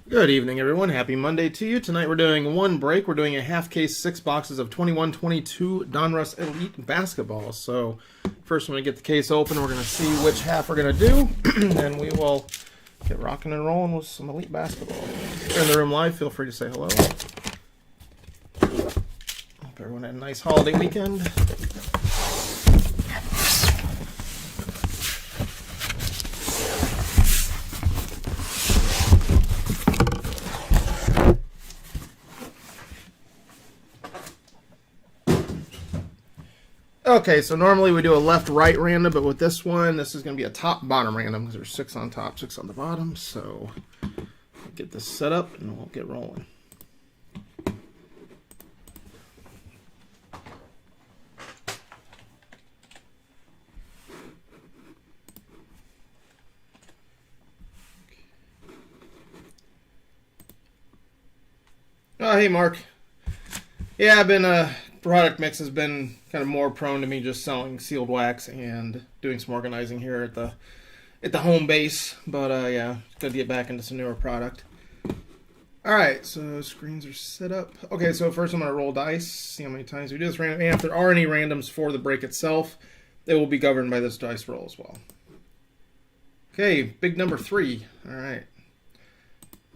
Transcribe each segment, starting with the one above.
Good evening, everyone. Happy Monday to you. Tonight we're doing one break. We're doing a half case, 6 boxes of 21-22 Donruss Elite Basketball. So first I'm going to get the case open. We're going to see which half we're going to do. And we will get rocking and rolling with some Elite Basketball. If you're in the room live, feel free to say hello. Hope everyone had a nice holiday weekend. Okay, so normally we do a left-right random, but with this one, this is going to be a top-bottom random because there's 6 on top, 6 on the bottom. So get this set up and we'll get rolling. Oh, hey, Mark. Yeah, I've been product mix has been kind of more prone to me just selling sealed wax and doing some organizing here at the home base. But yeah, got to get back into some newer product. All right, so screens are set up. Okay, so first I'm going to roll dice, see how many times we do this random. And if there are any randoms for the break itself, they will be governed by this dice roll as well. Okay, big number 3. All right.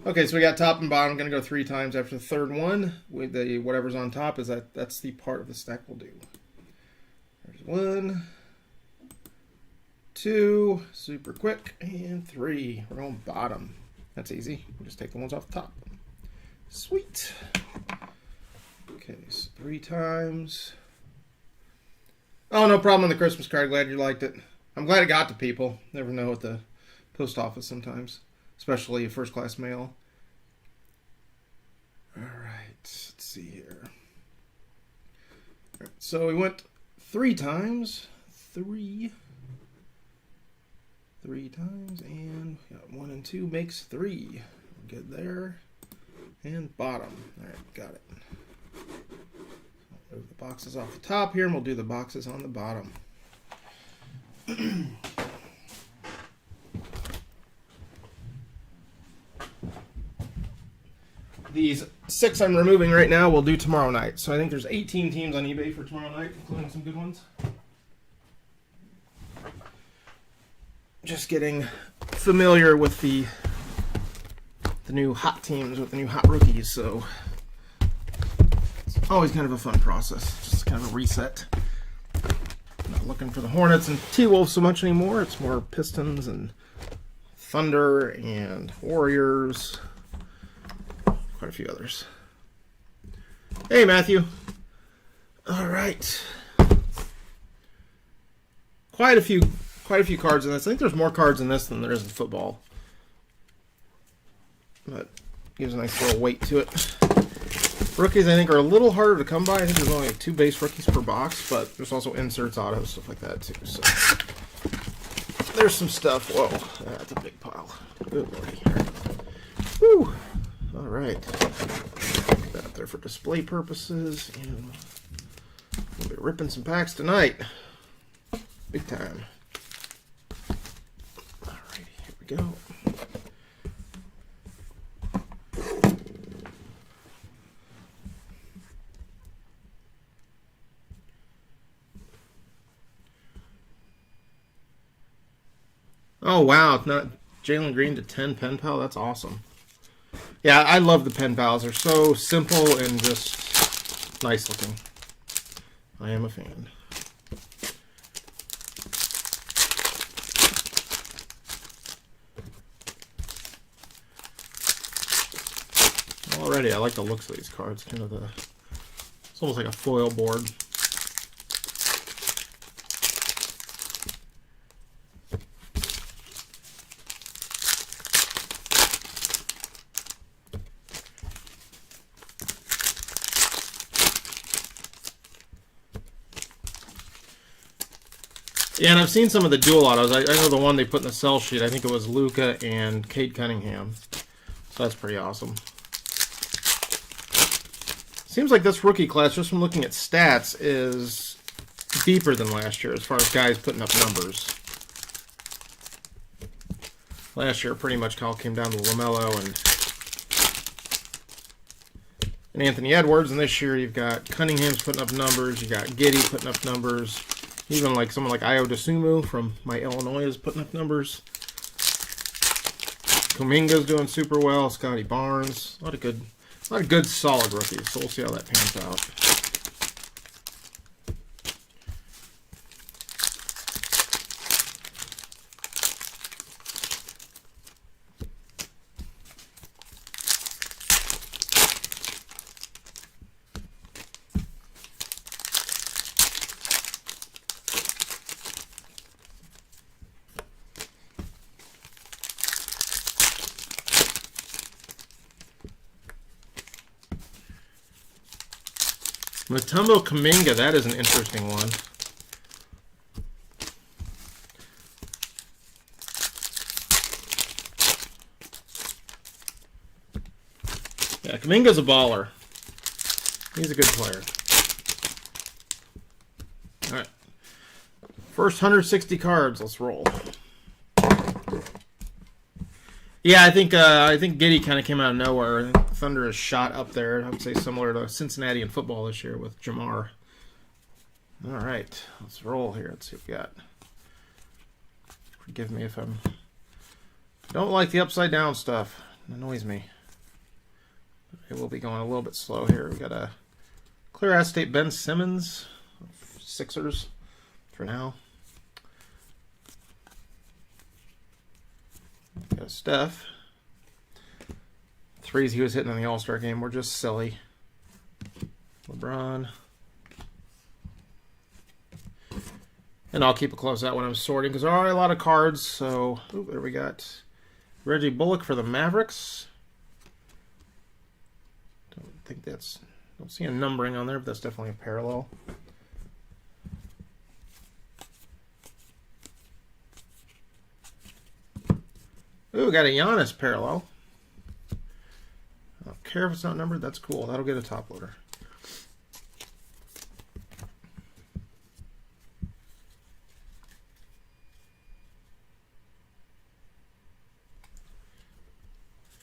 Okay, so we got top and bottom. I'm going to go 3 times after the third one. With the whatever's on top, that's the part of the stack we'll do. There's 1, 2, super quick, and 3. We're on bottom. That's easy. We'll just take the ones off the top. Sweet. Okay, so 3 times. Oh, no problem on the Christmas card. Glad you liked it. I'm glad it got to people. Never know at the post office sometimes. Especially first-class mail. All right, let's see here. All right, so we went 3 times. 3 times, and we got 1 and 2 makes 3. We're good there. And bottom. All right, got it. So move the boxes off the top here, and we'll do the boxes on the bottom. These 6 I'm removing right now we'll do tomorrow night. So I think there's 18 teams on eBay for tomorrow night, including some good ones. Just getting familiar with the new hot teams, with the new hot rookies. So it's always kind of a fun process. Just kind of a reset. Not looking for the Hornets and T-Wolves so much anymore. It's more Pistons and Thunder and Warriors. Quite a few others. Hey, Matthew. All right. Quite a few cards in this. I think there's more cards in this than there is in football. But gives a nice little weight to it. Rookies, I think, are a little harder to come by. I think there's only 2 base rookies per box, but there's also inserts, autos, stuff like that, too. So there's some stuff. Whoa, that's a big pile. Good lordy. Woo. All right, put that up there for display purposes, and we'll be ripping some packs tonight. Big time. All right, here we go. Oh, wow, it's not Jalen Green to 10 pen pal. That's awesome. Yeah, I love the pen pals. They're so simple and just nice looking. I am a fan. Already, I like the looks of these cards. Kind of it's almost like a foil board. Yeah, and I've seen some of the dual autos. I know the one they put in the sell sheet. I think it was Luka and Cade Cunningham. So that's pretty awesome. Seems like this rookie class, just from looking at stats, is deeper than last year as far as guys putting up numbers. Last year, pretty much all came down to LaMelo and and Anthony Edwards. And this year you've got Cunningham's putting up numbers. You got Giddey putting up numbers. Even like someone like Io DeSumo from my Illinois is putting up numbers. Kuminga's doing super well. Scotty Barnes. A lot of good solid rookies. So we'll see how that pans out. Mutombo Kuminga, that is an interesting one. Yeah, Kuminga's a baller. He's a good player. All right. First 160 cards, let's roll. Yeah, I think Giddey kind of came out of nowhere. I think Thunder is shot up there. I would say similar to Cincinnati in football this year with Jamar. All right, let's roll here. Let's see what we got. Forgive me if I don't like the upside down stuff. It annoys me. It will be going a little bit slow here. We got a clear acetate Ben Simmons, Sixers for now. Got a Steph. Threes he was hitting in the All-Star game were just silly. LeBron. And I'll keep a close eye when I'm sorting because there are a lot of cards. So, there we got Reggie Bullock for the Mavericks. Don't see a numbering on there, but that's definitely a parallel. Ooh, got a Giannis parallel. I don't care if it's not numbered. That's cool. That'll get a top loader.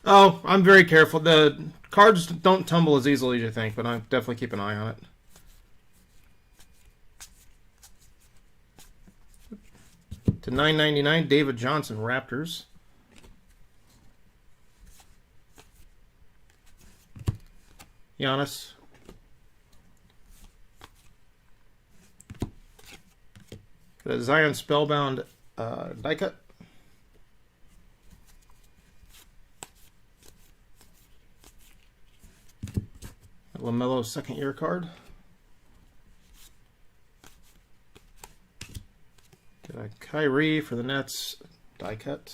Oh, I'm very careful. The cards don't tumble as easily as you think, but I definitely keep an eye on it. To $9.99, David Johnson, Raptors. Giannis. The Zion Spellbound die cut. LaMelo's second year card. Got a Kyrie for the Nets die cut.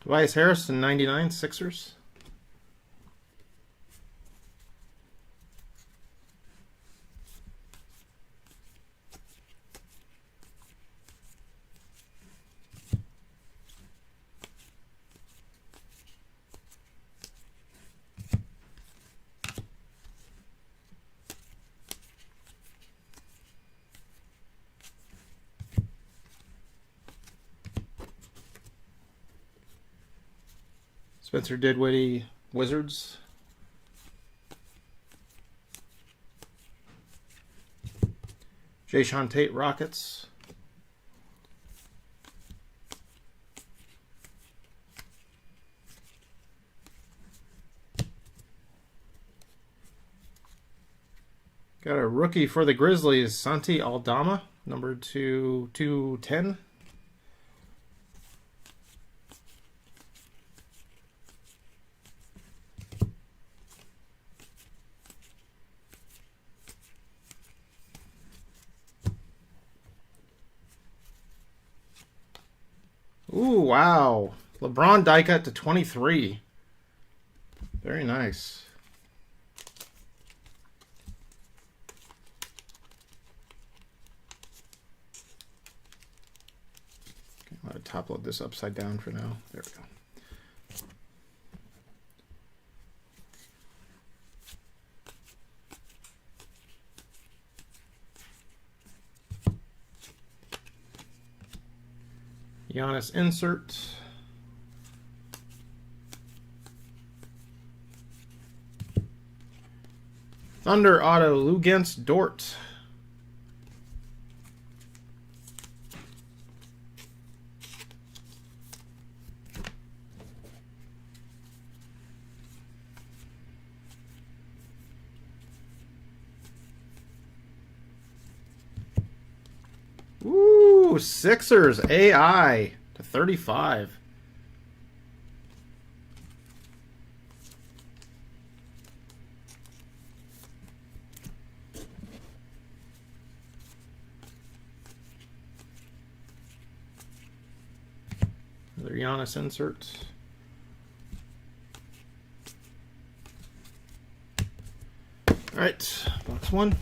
Tobias Harris in 99, Sixers. Spencer Dinwiddie, Wizards. JaySwan Tate, Rockets. Got a rookie for the Grizzlies, Santi Aldama, number 210. Ooh, wow. LeBron die cut to 23. Very nice. Okay, I'm going to top load this upside down for now. There we go. Giannis insert. Thunder auto Luguentz Dort. Ooh, Sixers AI to 35. Another Giannis insert. All right, box 1.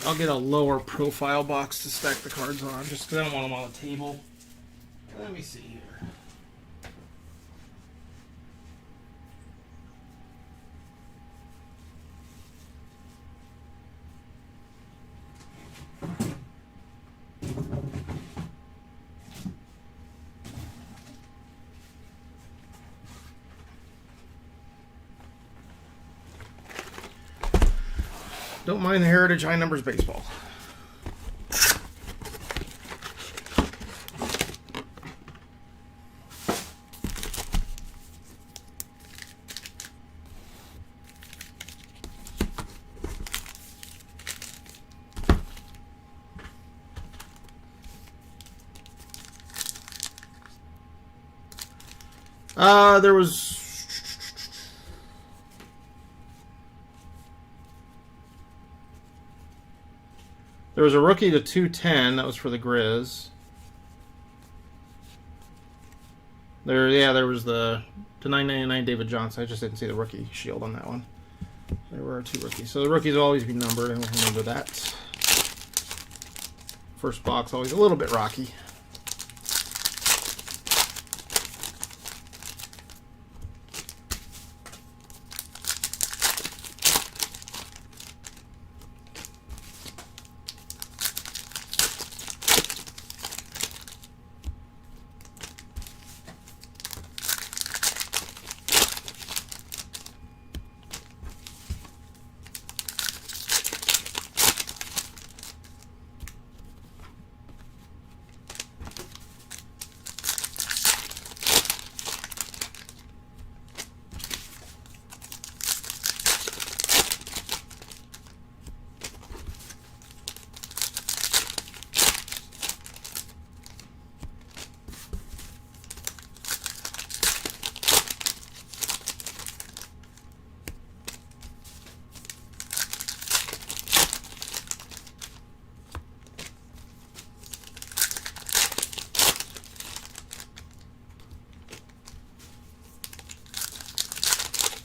I'll get a lower profile box to stack the cards on, just because I don't want them on the table. Let me see here. Don't mind the Heritage High Numbers Baseball. There was a rookie to 210. That was for the Grizz. There was the to 999 David Johnson. I just didn't see the rookie shield on that one. There were 2 rookies. So the rookies will always be numbered, and we'll remember that. First box always a little bit rocky.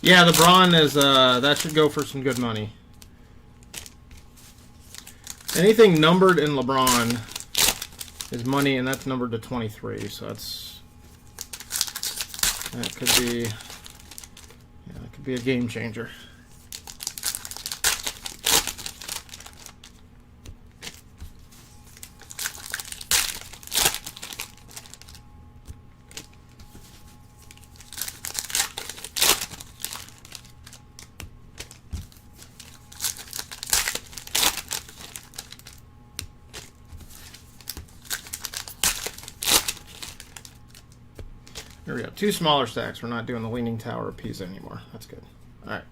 Yeah, the Braun is that should go for some good money. Anything numbered in LeBron is money, and that's numbered to 23. So that could be a game changer. Here we go. 2 smaller stacks. We're not doing the Leaning Tower of Pisa anymore. That's good. All right.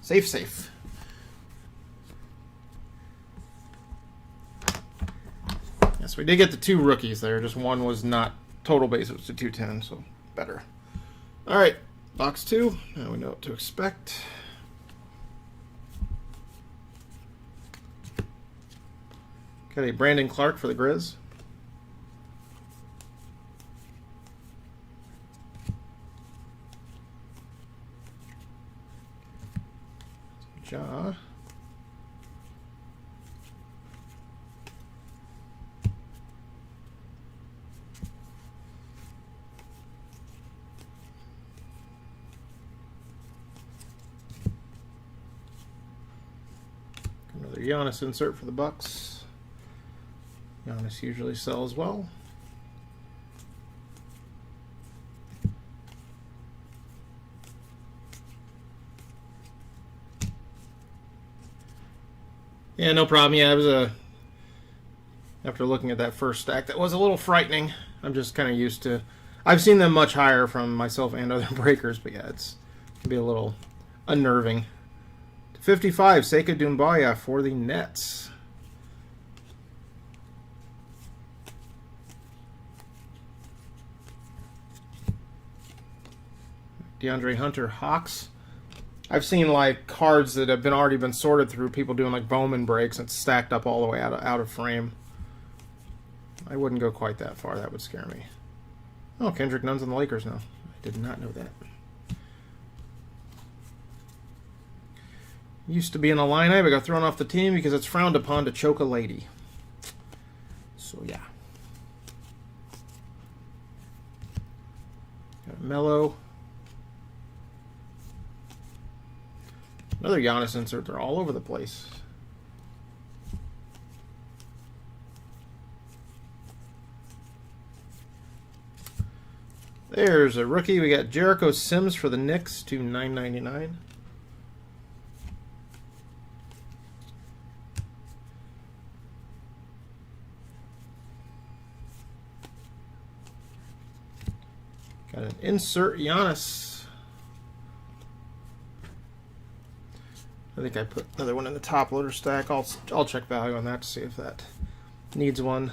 Safe. Yes, we did get the 2 rookies there. Just one was not total base. It was to 210, so better. All right. Box 2. Now we know what to expect. Got a Brandon Clark for the Grizz. Ja. Another Giannis insert for the Bucks. Giannis usually sells well. Yeah, no problem. Yeah, it was after looking at that first stack, that was a little frightening. I'm just kind of used to... I've seen them much higher from myself and other breakers, but yeah, it can be a little unnerving. 55, Sekou Doumbouya for the Nets. DeAndre Hunter, Hawks. I've seen like cards that have already been sorted through, people doing like Bowman breaks and stacked up all the way out of frame. I wouldn't go quite that far. That would scare me. Oh, Kendrick Nunn's on the Lakers now. I did not know that. Used to be in the lineup, but got thrown off the team because it's frowned upon to choke a lady. So yeah. Got Melo. Another Giannis insert. They're all over the place. There's a rookie. We got Jericho Sims for the Knicks to $9.99. Got an insert Giannis. I think I put another one in the top loader stack. I'll check value on that to see if that needs one.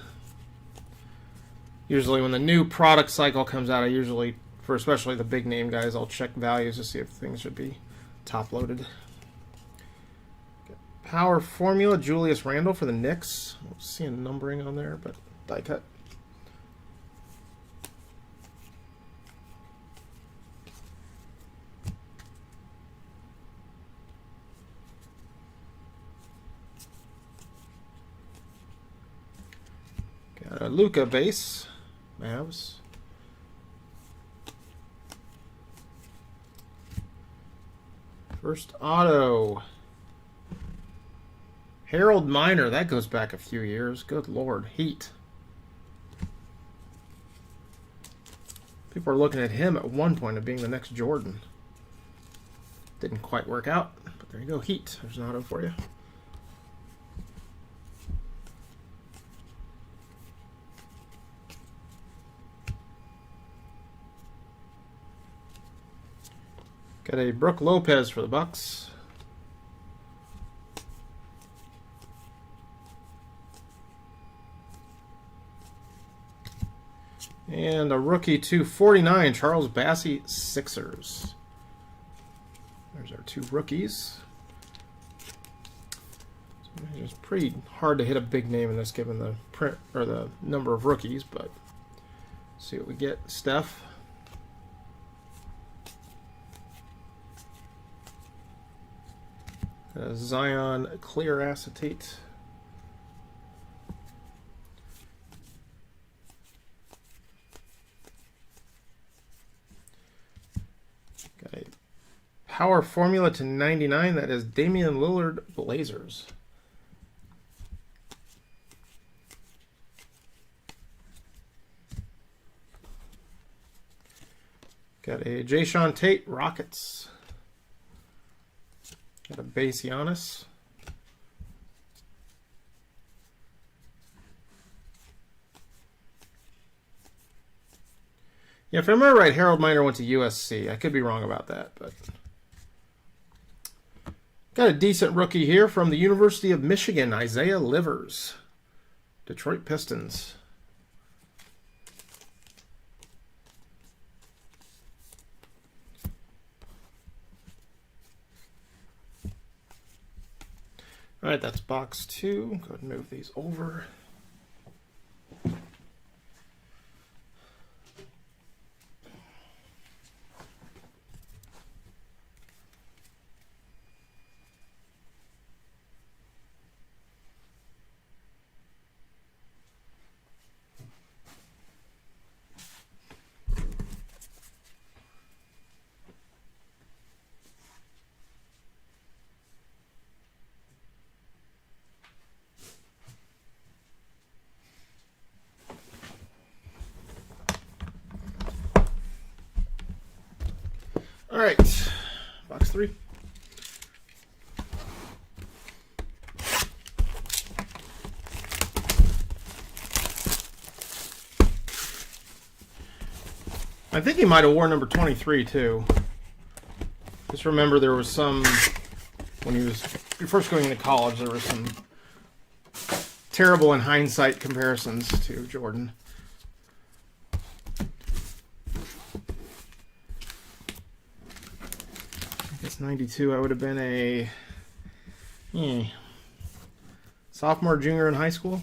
Usually when the new product cycle comes out, I usually, for especially the big name guys, I'll check values to see if things should be top loaded. Power Formula, Julius Randle for the Knicks. I don't see a numbering on there, but die cut. Got a Luka base, Mavs. First auto. Harold Miner, that goes back a few years. Good Lord, Heat. People are looking at him at one point of being the next Jordan. Didn't quite work out, but there you go, Heat. There's an auto for you. Got a Brook Lopez for the Bucks. And a rookie /249, Charles Bassey, Sixers. There's our two rookies. It's pretty hard to hit a big name in this given the print or the number of rookies, but see what we get. Steph. Zion clear acetate. Got a Power Formula to 99. That is Damian Lillard Blazers. Got a JaySwan Tate Rockets. Got a base Giannis. Yeah, if I remember right, Harold Miner went to USC. I could be wrong about that, but got a decent rookie here from the University of Michigan, Isaiah Livers, Detroit Pistons. All right, that's box 2. Go ahead and move these over. 3. I think he might have worn number 23 too. Just remember there was some, when he was first going into college, there was some terrible in hindsight comparisons to Jordan. I guess 92, I would have been a sophomore, junior in high school.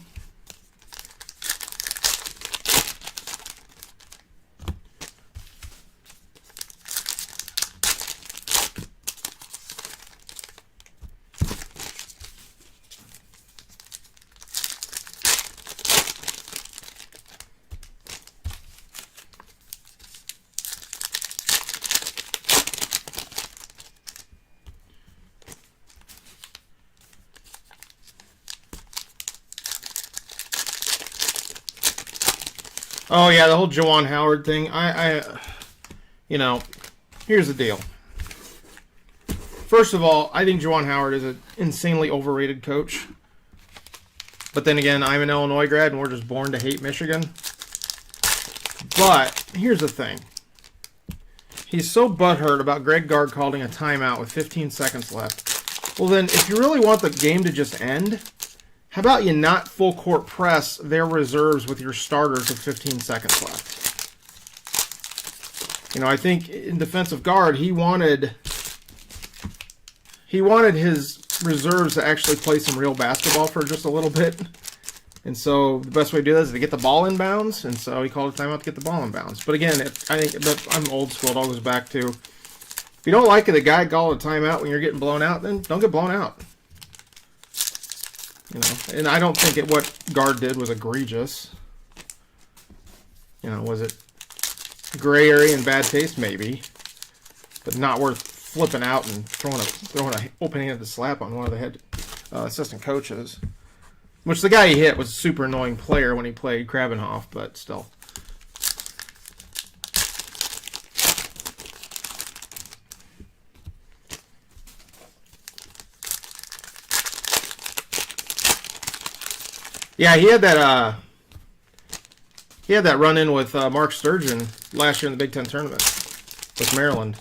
Oh yeah, the whole Juwan Howard thing. You know, here's the deal. First of all, I think Juwan Howard is an insanely overrated coach. But then again, I'm an Illinois grad and we're just born to hate Michigan. But here's the thing. He's so butthurt about Greg Gard calling a timeout with 15 seconds left. Well then, if you really want the game to just end, how about you not full court press their reserves with your starters with 15 seconds left? You know, I think in defense of Gard, he wanted his reserves to actually play some real basketball for just a little bit. And so the best way to do that is to get the ball in bounds. And so he called a timeout to get the ball in bounds. But again, I'm old school. It all goes back to, if you don't like it, the guy called a timeout when you're getting blown out, then don't get blown out. You know, and I don't think what Gard did was egregious. You know, was it gray area and bad taste? Maybe. But not worth flipping out and throwing a open-handed slap on one of the head assistant coaches. Which the guy he hit was a super annoying player when he played Krabenhoff, but still. Yeah, he had that run-in with Mark Sturgeon last year in the Big Ten tournament with Maryland.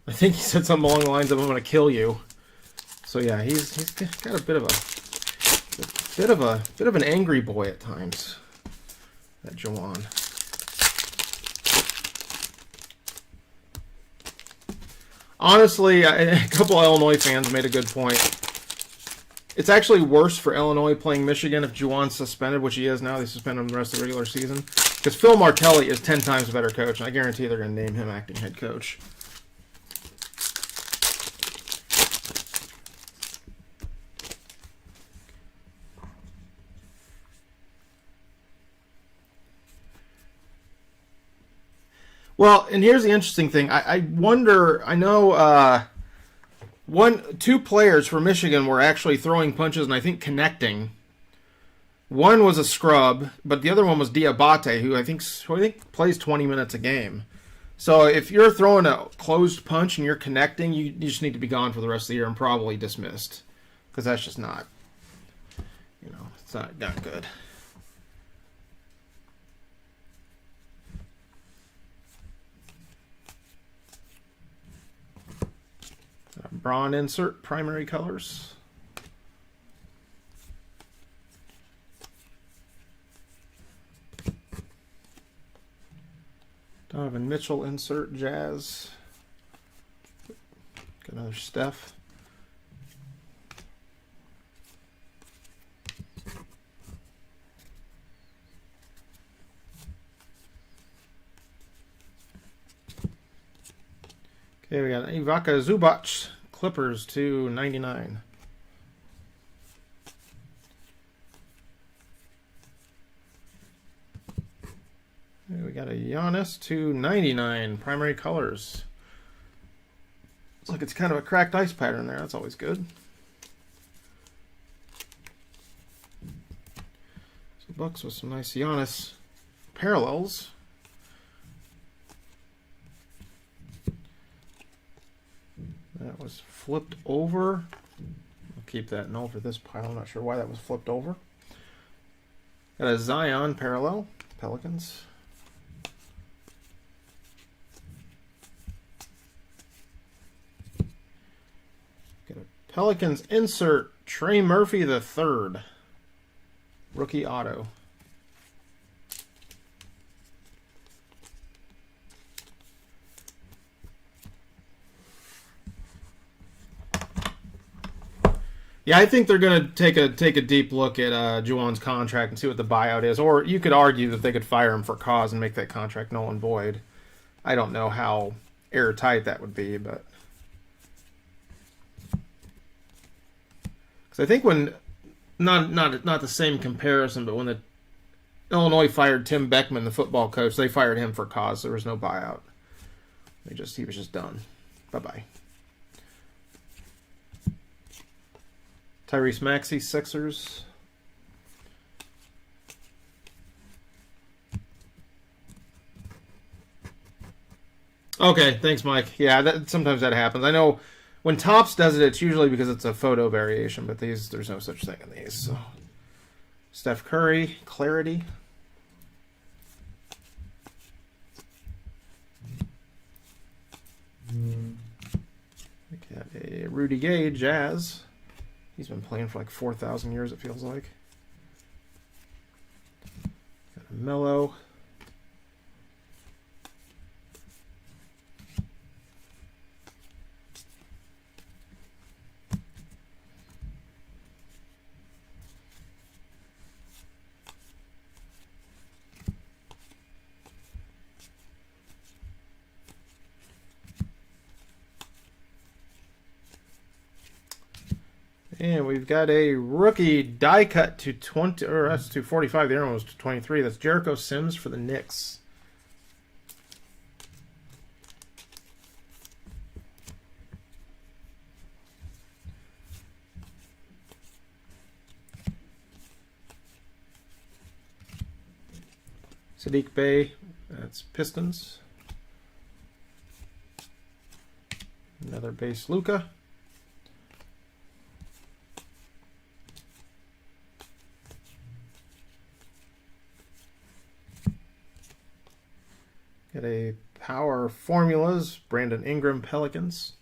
I think he said something along the lines of, "I'm going to kill you." So yeah, he's got a bit of an angry boy at times. That Juwan. Honestly, a couple of Illinois fans made a good point. It's actually worse for Illinois playing Michigan if Juwan's suspended, which he is now. They suspend him the rest of the regular season. Because Phil Martelli is 10 times a better coach, and I guarantee they're going to name him acting head coach. Well, and here's the interesting thing. I wonder, I know two players for Michigan were actually throwing punches and I think connecting. One was a scrub, but the other one was Diabate, who I think plays 20 minutes a game. So if you're throwing a closed punch and you're connecting, you just need to be gone for the rest of the year and probably dismissed. Because that's just not, it's not good. Braun insert, primary colors. Donovan Mitchell insert, Jazz. Got another Steph. Okay, we got Ivica Zubac. Clippers to 99. We got a Giannis to 99. Primary colors. Looks like it's kind of a cracked ice pattern there. That's always good. So Bucks with some nice Giannis parallels. That was flipped over. I'll keep that null for this pile. I'm not sure why that was flipped over. Got a Zion parallel. Pelicans. Got a Pelicans insert. Trey Murphy III. Rookie auto. Yeah, I think they're going to take a deep look at Juwan's contract and see what the buyout is. Or you could argue that they could fire him for cause and make that contract null and void. I don't know how airtight that would be, but because I think when not the same comparison, but when the Illinois fired Tim Beckman, the football coach, they fired him for cause. There was no buyout. He was just done. Bye-bye. Tyrese Maxey, Sixers. Okay, thanks, Mike. Yeah, sometimes that happens. I know when Topps does it, it's usually because it's a photo variation, but there's no such thing in these. So. Steph Curry, Clarity. We got a Rudy Gay, Jazz. He's been playing for like 4,000 years, it feels like. Got a Melo. And we've got a rookie die cut to 20, or that's to 45. The other one was to 23. That's Jericho Sims for the Knicks. Sadiq Bey, that's Pistons. Another base Luka. Got a Power Formulas, Brandon Ingram, Pelicans.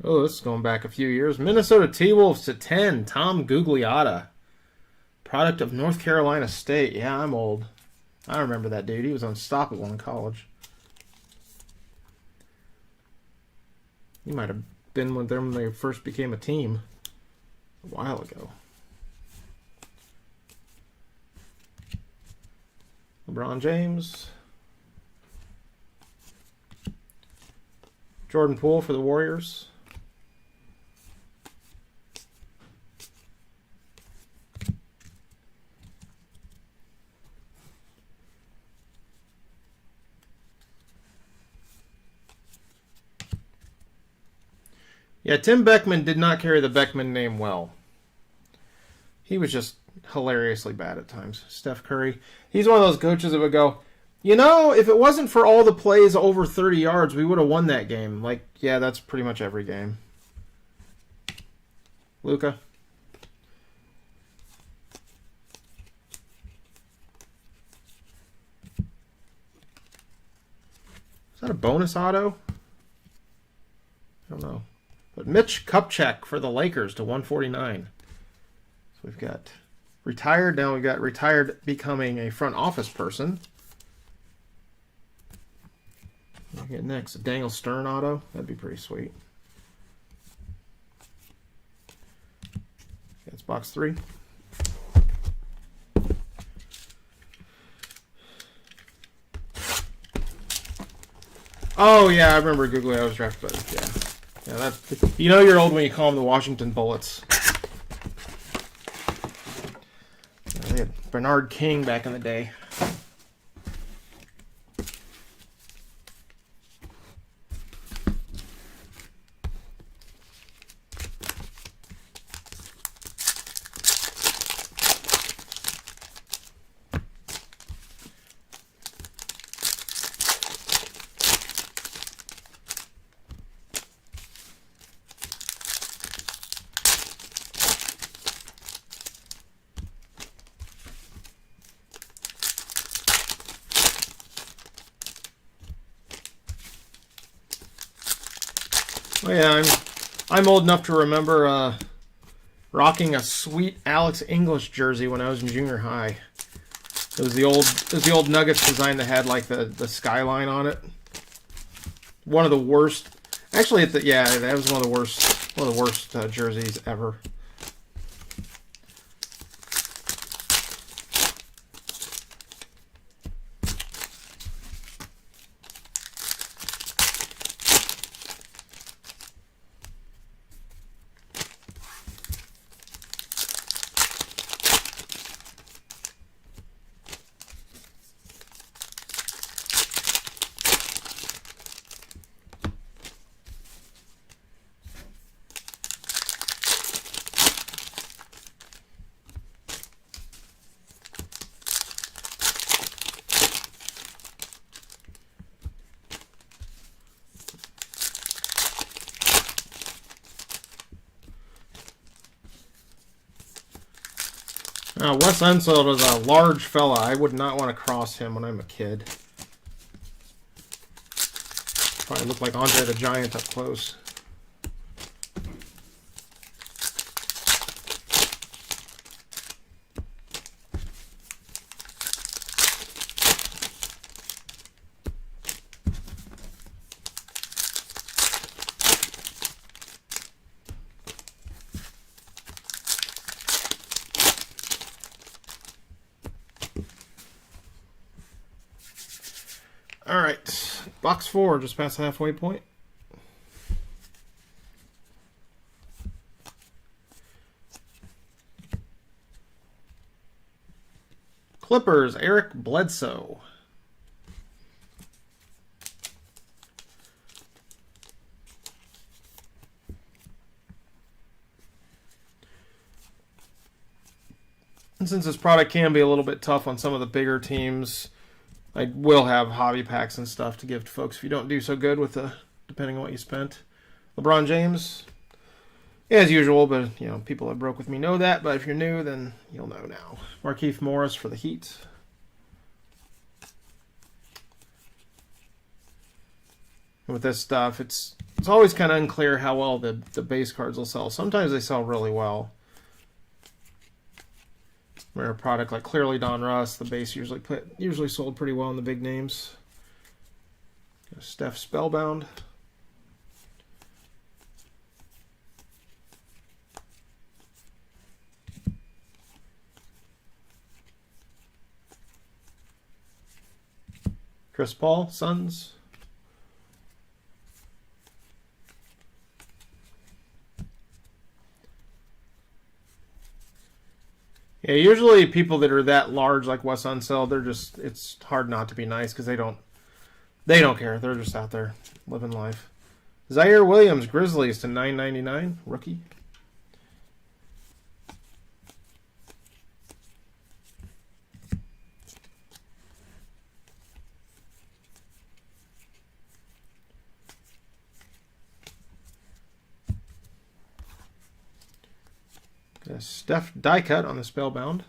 Oh, this is going back a few years. Minnesota T-Wolves to 10, Tom Gugliotta. Product of North Carolina State. Yeah, I'm old. I remember that dude. He was unstoppable in college. He might have been with them when they first became a team a while ago. LeBron James. Jordan Poole for the Warriors. Yeah, Tim Beckman did not carry the Beckman name well. He was just hilariously bad at times. Steph Curry. He's one of those coaches that would go, you know, if it wasn't for all the plays over 30 yards, we would have won that game. Like, yeah, that's pretty much every game. Luka. Is that a bonus auto? I don't know. But Mitch Kupchak for the Lakers to 149. So we've got retired. Now we've got retired becoming a front office person. We'll get next a Daniel Stern auto. That'd be pretty sweet. That's box 3. Oh yeah, I remember Googly. I was drafted, but yeah. Yeah, that, you know you're old when you call them the Washington Bullets. They had Bernard King back in the day. Oh yeah, I'm old enough to remember rocking a sweet Alex English jersey when I was in junior high. It was the old Nuggets design that had like the skyline on it. One of the worst. Actually, that was one of the worst jerseys ever. Wes Unseld is a large fella. I would not want to cross him when I'm a kid. Probably look like Andre the Giant up close. All right, box 4, just past the halfway point. Clippers, Eric Bledsoe. And since this product can be a little bit tough on some of the bigger teams, I will have hobby packs and stuff to give to folks if you don't do so good with depending on what you spent. LeBron James, as usual, but people that broke with me know that. But if you're new, then you'll know now. Markeith Morris for the Heat. And with this stuff, it's always kind of unclear how well the base cards will sell. Sometimes they sell really well. Where a product like Clearly Don Russ, the base usually sold pretty well in the big names. Steph Spellbound. Chris Paul, Suns. Yeah, usually people that are that large like Wes Unseld, it's hard not to be nice because they don't care. They're just out there living life. Zaire Williams, Grizzlies to $9.99, rookie. Steph die cut on the Spellbound.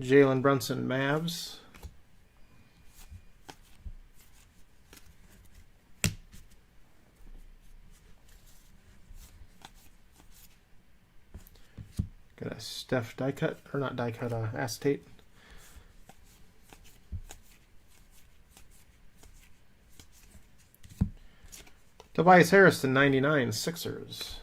Jalen Brunson, Mavs. Got a Steph die cut, or not die cut, acetate. Tobias Harris to 99, Sixers.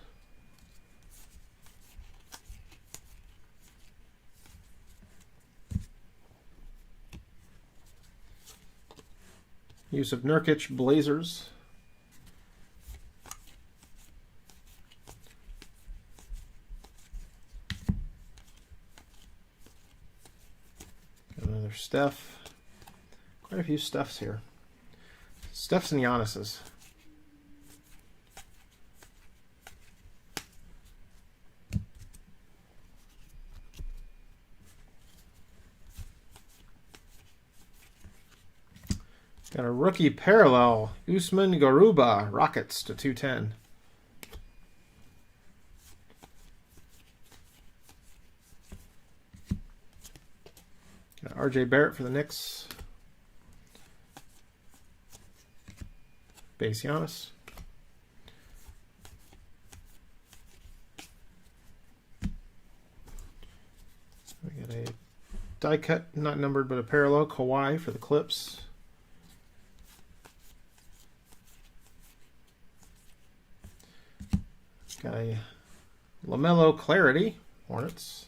Yusuf Nurkic, Blazers. Got another Steph. Quite a few Stephs here. Stephs and Giannis's. Got a rookie parallel, Usman Garuba, Rockets to 210. Got RJ Barrett for the Knicks. Base Giannis. We got a die cut, not numbered, but a parallel Kawhi for the Clips. Got a LaMelo Clarity, Hornets.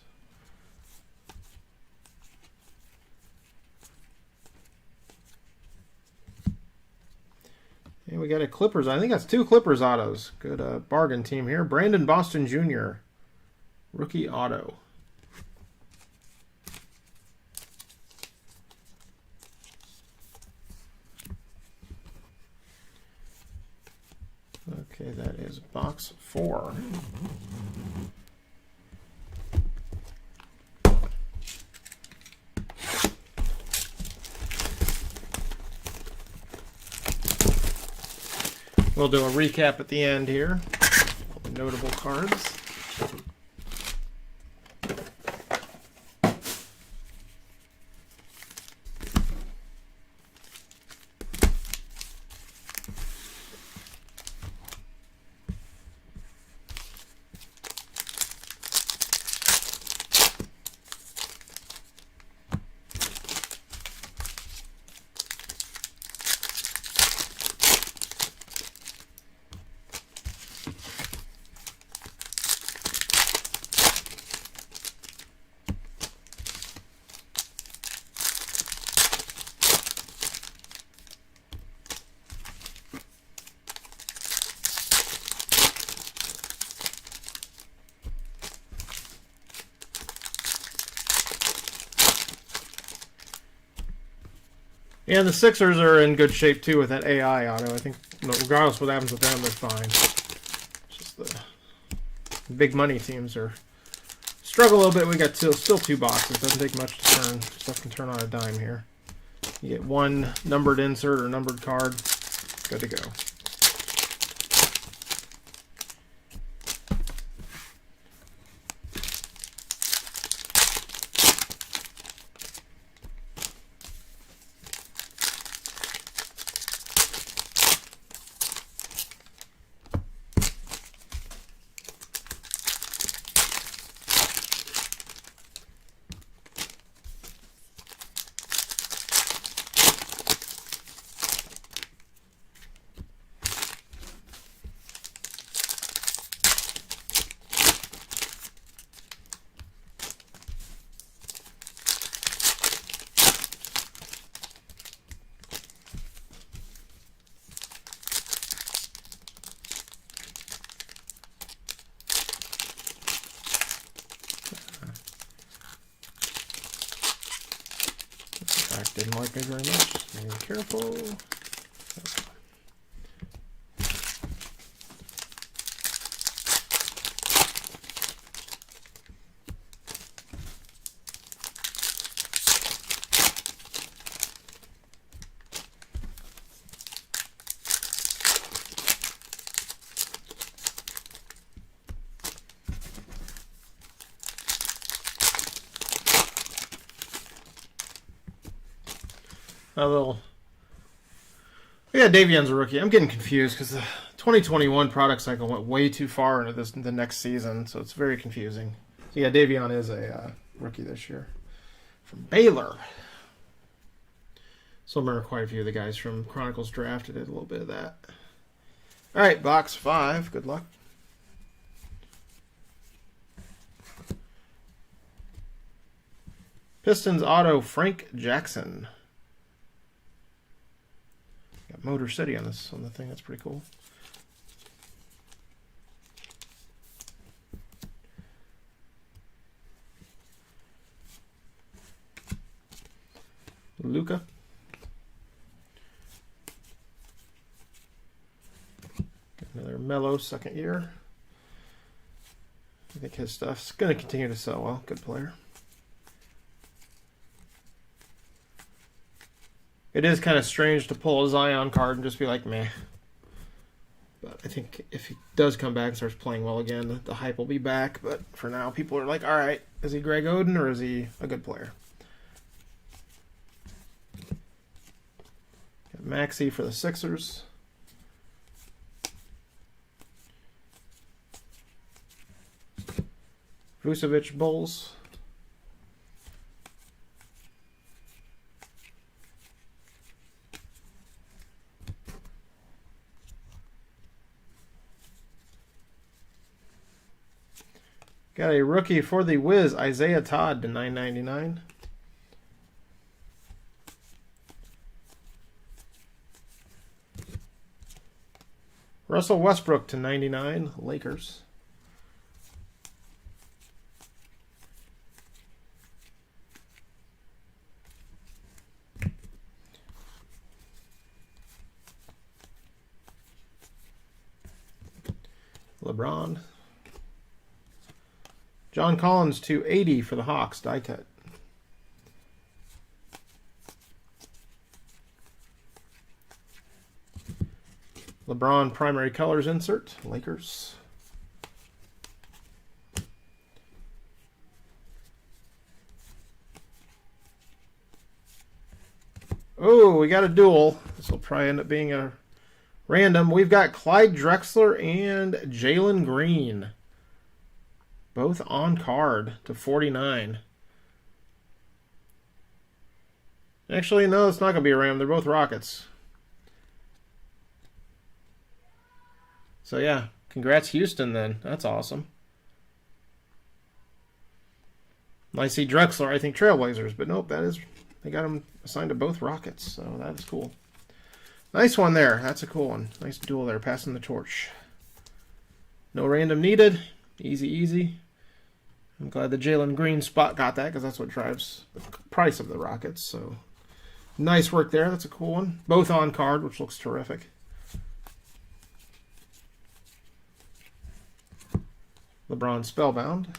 And we got a Clippers. I think that's 2 Clippers autos. Good bargain team here. Brandon Boston Jr. Rookie auto. Okay, that is box 4. We'll do a recap at the end here. All the notable cards. Yeah, the Sixers are in good shape too with that AI auto. I think regardless of what happens with them, they're fine. It's just the big money teams are struggle a little bit. We got still 2 boxes. Doesn't take much to turn. Stuff can turn on a dime here. You get 1 numbered insert or numbered card. Good to go. Didn't like me very much. Be careful. Yeah, Davion's a rookie. I'm getting confused because the 2021 product cycle went way too far into the next season, so it's very confusing. So yeah, Davion is a rookie this year from Baylor. So I remember quite a few of the guys from Chronicles drafted did a little bit of that. All right, box 5. Good luck. Pistons auto Frank Jackson. Got Motor City on the thing. That's pretty cool. Luka. Another Melo second year. I think his stuff's going to continue to sell well. Good player. It is kind of strange to pull a Zion card and just be like, meh. But I think if he does come back and starts playing well again, the hype will be back. But for now, people are like, all right, is he Greg Oden or is he a good player? Got Maxey for the Sixers. Vucevic Bulls. Got a rookie for the Wiz, Isaiah Todd to 9.99. Russell Westbrook to 99, Lakers. LeBron. John Collins to 80 for the Hawks, die cut. LeBron primary colors insert, Lakers. Oh, we got a duel. This will probably end up being a random. We've got Clyde Drexler and Jalen Green. Both on card to 49. Actually, no, it's not going to be a random. They're both Rockets. So, yeah, congrats Houston then. That's awesome. I see Drexler, I think Trailblazers, but nope, they got him assigned to both Rockets, so that is cool. Nice one there. That's a cool one. Nice duel there, passing the torch. No random needed. Easy, easy. I'm glad the Jalen Green spot got that because that's what drives the price of the Rockets. So nice work there. That's a cool one. Both on card, which looks terrific. LeBron Spellbound.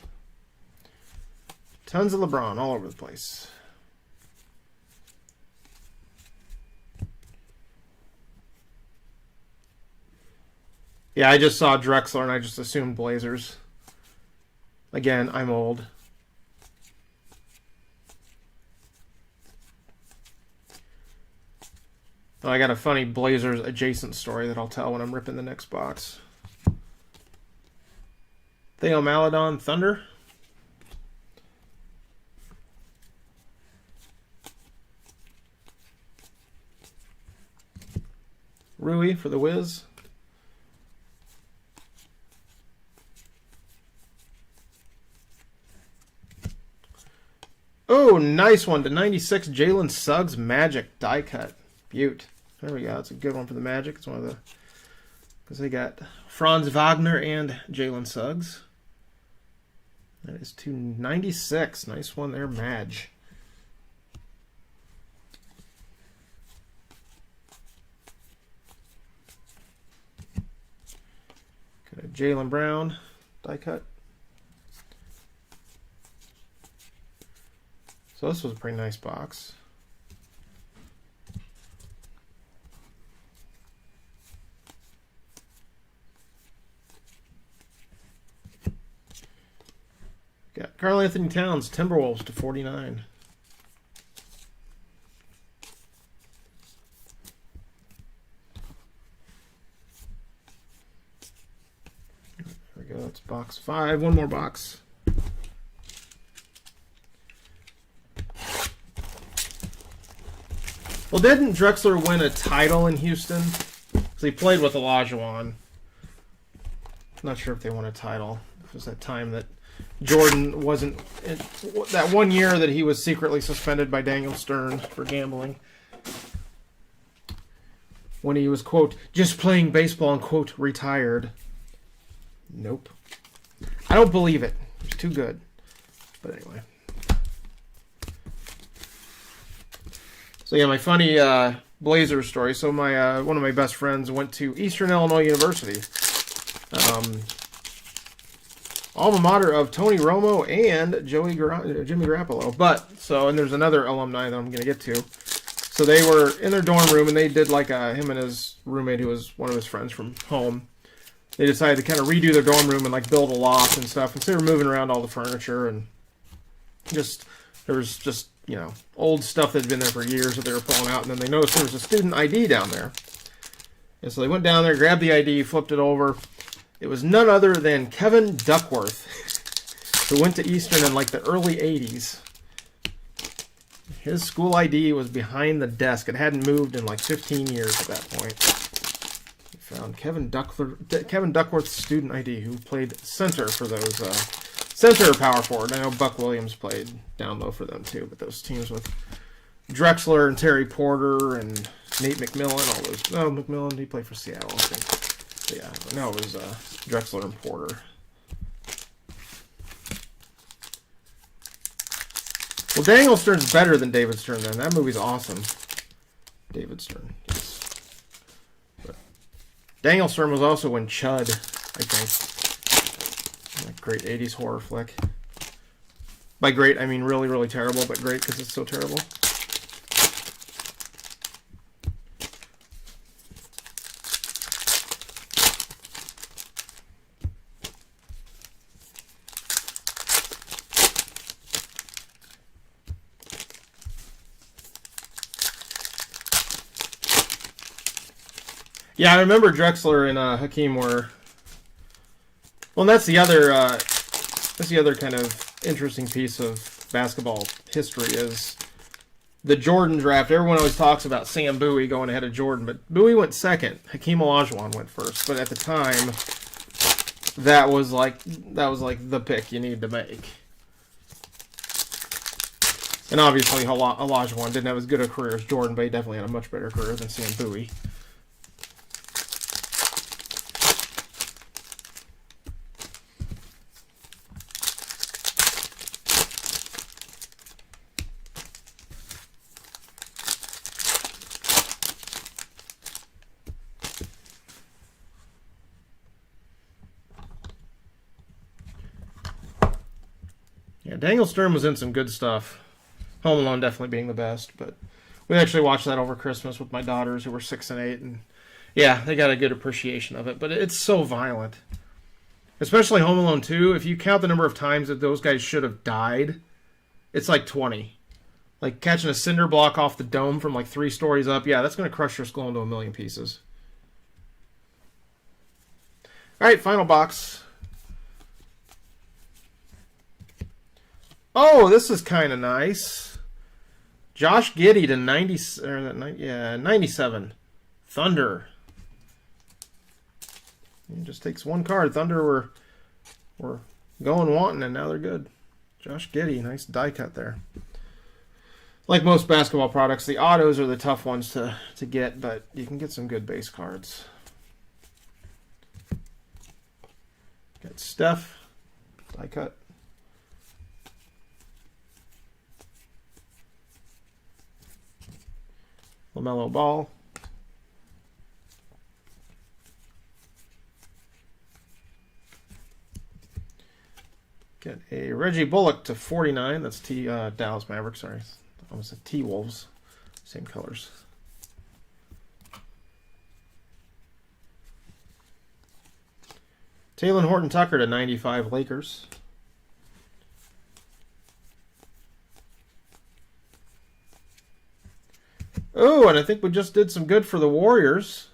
Tons of LeBron all over the place. Yeah, I just saw Drexler and I just assumed Blazers. Again, I'm old. Oh, I got a funny Blazers adjacent story that I'll tell when I'm ripping the next box. Theo Maledon, Thunder. Rui for the Wiz. Oh, nice one to 96. Jalen Suggs, Magic, die cut. Beaut. There we go. That's a good one for the Magic. It's one of the... Because they got Franz Wagner and Jalen Suggs. That is 296. Nice one there, Madge. Got a Jaylen Brown, die cut. So this was a pretty nice box. Got Karl Anthony Towns, Timberwolves to 49. There we go, that's box 5. One more box. Well, didn't Drexler win a title in Houston? Because he played with Olajuwon. Not sure if they won a title. It was that time that Jordan wasn't... That one year that he was secretly suspended by Daniel Stern for gambling. When he was, quote, just playing baseball and, quote, retired. Nope. I don't believe it. It's too good. But anyway. So yeah, my funny Blazers story. So my one of my best friends went to Eastern Illinois University, alma mater of Tony Romo and Jimmy Garoppolo. And there's another alumni that I'm going to get to. So they were in their dorm room and they did like him and his roommate, who was one of his friends from home. They decided to kind of redo their dorm room and like build a loft and stuff. And so they were moving around all the furniture and there was just, you know, old stuff that had been there for years that they were pulling out, and then they noticed there was a student ID down there. And so they went down there, grabbed the ID, flipped it over. It was none other than Kevin Duckworth. who went to Eastern in like the early 80s. His school ID was behind the desk. It hadn't moved in like 15 years at that point. We found Kevin Duckworth's student ID, who played center for those, center or power forward. I know Buck Williams played down low for them too, but those teams with Drexler and Terry Porter and Nate McMillan, all those. No, McMillan, he played for Seattle, I think. But yeah, no, it was Drexler and Porter. Well, Daniel Stern's better than David Stern then. That movie's awesome. David Stern, yes. But Daniel Stern was also in Chud, I think. That great 80s horror flick. By great, I mean really, really terrible, but great because it's so terrible. Yeah, I remember Drexler and Hakeem were. Well, and that's the other kind of interesting piece of basketball history is the Jordan draft. Everyone always talks about Sam Bowie going ahead of Jordan, but Bowie went second. Hakeem Olajuwon went first. But at the time, that was like the pick you needed to make. And obviously, Olajuwon didn't have as good a career as Jordan, but he definitely had a much better career than Sam Bowie. Yeah, Daniel Stern was in some good stuff. Home Alone definitely being the best, but we actually watched that over Christmas with my daughters who were 6 and 8, and yeah, they got a good appreciation of it, but it's so violent. Especially Home Alone 2, if you count the number of times that those guys should have died, it's like 20. Like catching a cinder block off the dome from like 3 stories up, yeah, that's going to crush your skull into a million pieces. Alright, final box. Oh, this is kind of nice. Josh Giddey to 97. Thunder. It just takes one card. Thunder were going wanting, and now they're good. Josh Giddey, nice die cut there. Like most basketball products, the autos are the tough ones to get, but you can get some good base cards. Got Steph, die cut. LaMelo Ball. Get a Reggie Bullock to 49. That's Dallas Mavericks, sorry. Almost said T-Wolves. Same colors. Talen Horton-Tucker to 95 Lakers. Oh, and I think we just did some good for the Warriors.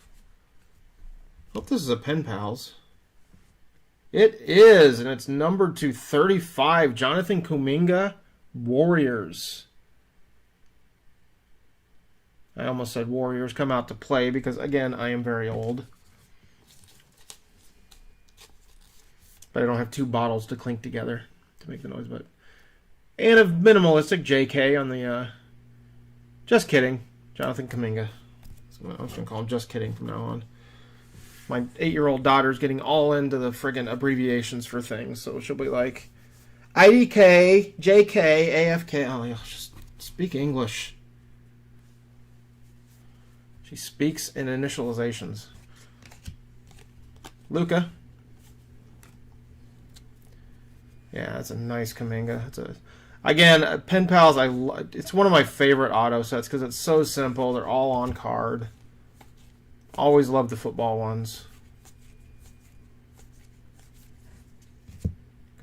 Hope this is a Pen Pals. It is, and it's numbered to 35. Jonathan Kuminga, Warriors. I almost said Warriors come out to play because, again, I am very old. But I don't have 2 bottles to clink together to make the noise. But and a minimalistic JK on the... just kidding. Jonathan Kuminga. So I'm just going to call him Just Kidding from now on. My 8-year-old daughter's getting all into the friggin' abbreviations for things. So she'll be like, IDK, JK, AFK. Oh, yeah, just speak English. She speaks in initializations. Luka. Yeah, that's a nice Kuminga. It's a... Again, Pen Pals, it's one of my favorite auto sets because it's so simple. They're all on card. Always love the football ones.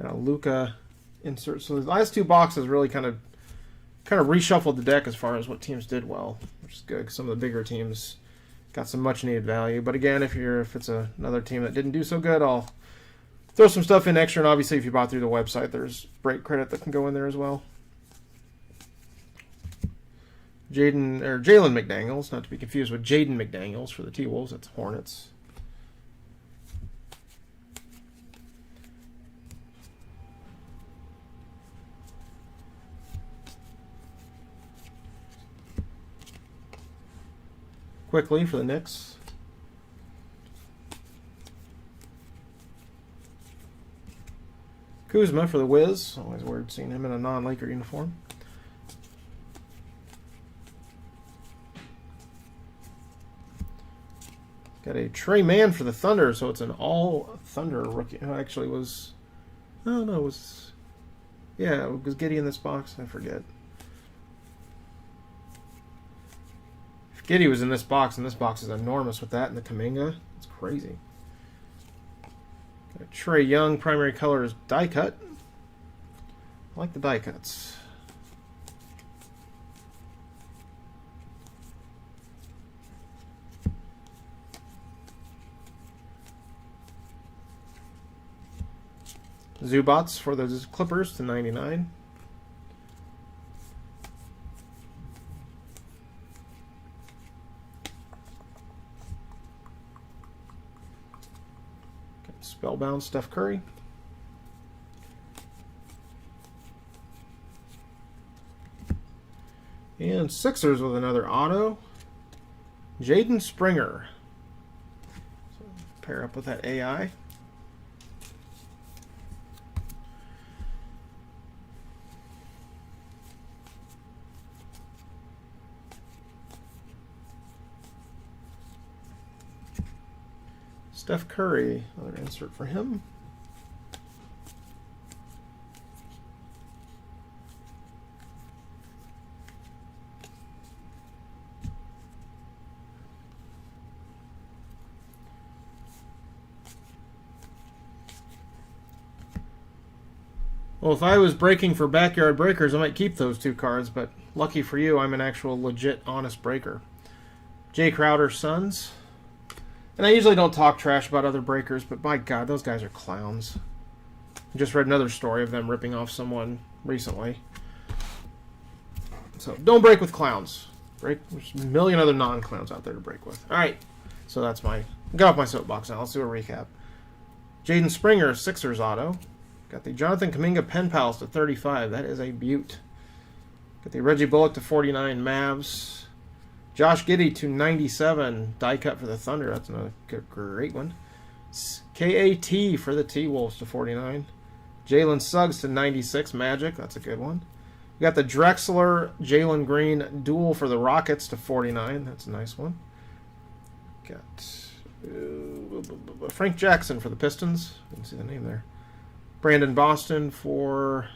Got a Luka insert. So the last 2 boxes really kind of reshuffled the deck as far as what teams did well, which is good. Some of the bigger teams got some much needed value. But again, if it's another team that didn't do so good, I'll throw some stuff in extra, and obviously if you bought through the website, there's break credit that can go in there as well. Jalen McDaniels, not to be confused with Jaden McDaniels for the T-Wolves. That's Hornets. Quickly for the Knicks. Kuzma for the Wiz. Always weird seeing him in a non-Laker uniform. Got a Trey Mann for the Thunder, so it's an all Thunder rookie. Oh, actually was... Oh, no, it was... Yeah, was Giddey in this box? I forget. If Giddey was in this box, and this box is enormous with that and the Kuminga, it's crazy. Got a Trey Young, primary colors die cut. I like the die cuts. Zubats for the Clippers to 99. Spellbound Steph Curry. And Sixers with another auto. Jaden Springer. So pair up with that AI. Steph Curry, another insert for him. Well, if I was breaking for backyard breakers, I might keep those two cards, but lucky for you, I'm an actual legit honest breaker. Jay Crowder, Suns. And I usually don't talk trash about other breakers, but my God, those guys are clowns. I just read another story of them ripping off someone recently. So don't break with clowns. There's a million other non-clowns out there to break with. All right, so that's my... Get off my soapbox now. Let's do a recap. Jaden Springer, Sixers auto. Got the Jonathan Kuminga Pen Pals to 35. That is a beaut. Got the Reggie Bullock to 49 Mavs. Josh Giddey to 97. Die cut for the Thunder. That's another great one. KAT for the T-Wolves to 49. Jalen Suggs to 96. Magic. That's a good one. We got the Drexler, Jalen Green duel for the Rockets to 49. That's a nice one. Got Frank Jackson for the Pistons. Didn't see the name there. Brandon Boston for...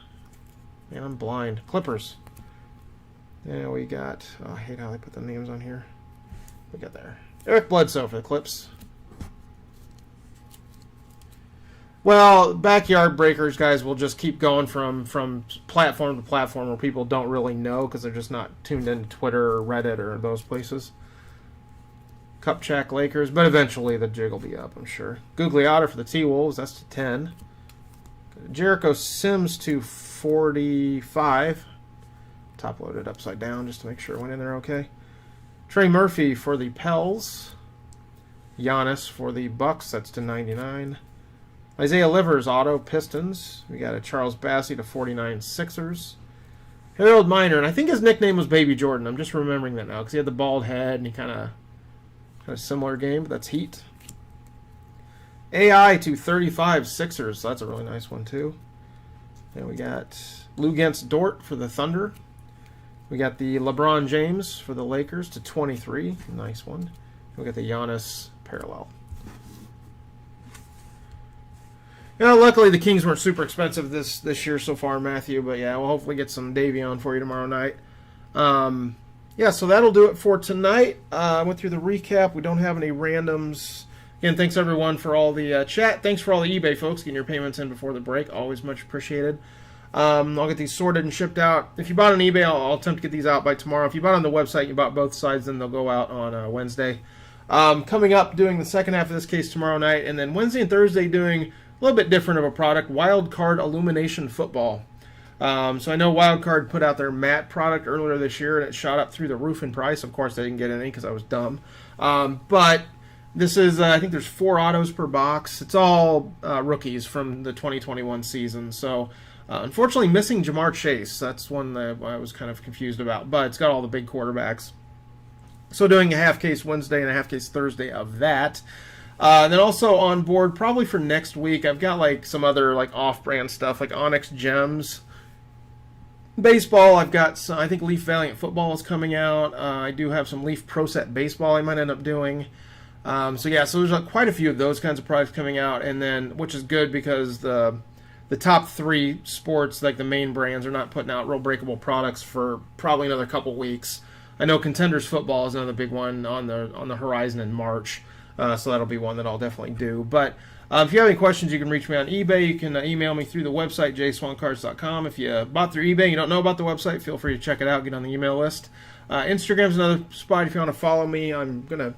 Man, I'm blind. Clippers. Yeah, we got... Oh, I hate how they put the names on here. We got there. Eric Bledsoe for the Clips. Well, backyard breakers, guys, will just keep going from platform to platform where people don't really know because they're just not tuned into Twitter or Reddit or those places. Cupcheck Lakers, but eventually the jig will be up, I'm sure. Gugliotta for the T-Wolves, that's to 10. Jericho Sims to 45. Top loaded upside down just to make sure it went in there okay. Trey Murphy for the Pels. Giannis for the Bucks, that's to 99. Isaiah Livers auto Pistons. We got a Charles Bassey to 49 Sixers. Harold Miner, and I think his nickname was Baby Jordan. I'm just remembering that now because he had the bald head and he kind of had a similar game, but that's Heat. AI to 35 Sixers, so that's a really nice one too. Then we got Luguentz Dort for the Thunder. We got the LeBron James for the Lakers to 23. Nice one. We got the Giannis parallel. Yeah, luckily the Kings weren't super expensive this year so far, Matthew. But yeah, we'll hopefully get some Davion for you tomorrow night. Yeah, so that'll do it for tonight. I went through the recap. We don't have any randoms. Again, thanks everyone for all the chat. Thanks for all the eBay folks getting your payments in before the break. Always much appreciated. I'll get these sorted and shipped out. If you bought on eBay, I'll attempt to get these out by tomorrow. If you bought on the website, you bought both sides, then they'll go out on Wednesday. Coming up, doing the second half of this case tomorrow night, and then Wednesday and Thursday doing little bit different of a product, Wild Card Illumination Football. So I know Wild Card put out their matte product earlier this year, and it shot up through the roof in price. Of course, I didn't get any because I was dumb. But this is, I think there's 4 autos per box. It's all rookies from the 2021 season. So unfortunately, missing Jamar Chase. That's one that I was kind of confused about. But it's got all the big quarterbacks. So doing a half case Wednesday and a half case Thursday of that. Then also on board, probably for next week, I've got like some other like off-brand stuff, like Onyx Gems. Baseball, I've got some, I think Leaf Valiant Football is coming out. I do have some Leaf Pro Set Baseball I might end up doing. So there's quite a few of those kinds of products coming out, and then which is good because the top 3 sports, like the main brands, are not putting out real breakable products for probably another couple weeks. I know Contenders Football is another big one on the horizon in March, so that'll be one that I'll definitely do. But if you have any questions, you can reach me on eBay. You can email me through the website, JaySwanCards.com. If you bought through eBay and you don't know about the website, feel free to check it out, get on the email list. Instagram's another spot if you want to follow me. I'm going to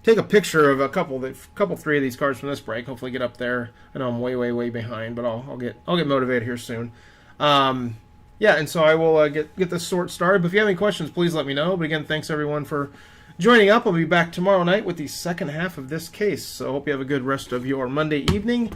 take a picture of a couple 3 of these cards from this break, hopefully get up there. I know I'm way behind, but I'll get motivated here soon. And so I will get this sort started. But if you have any questions, please let me know. But again, thanks everyone for joining up. I'll be back tomorrow night with the second half of this case. So I hope you have a good rest of your Monday evening.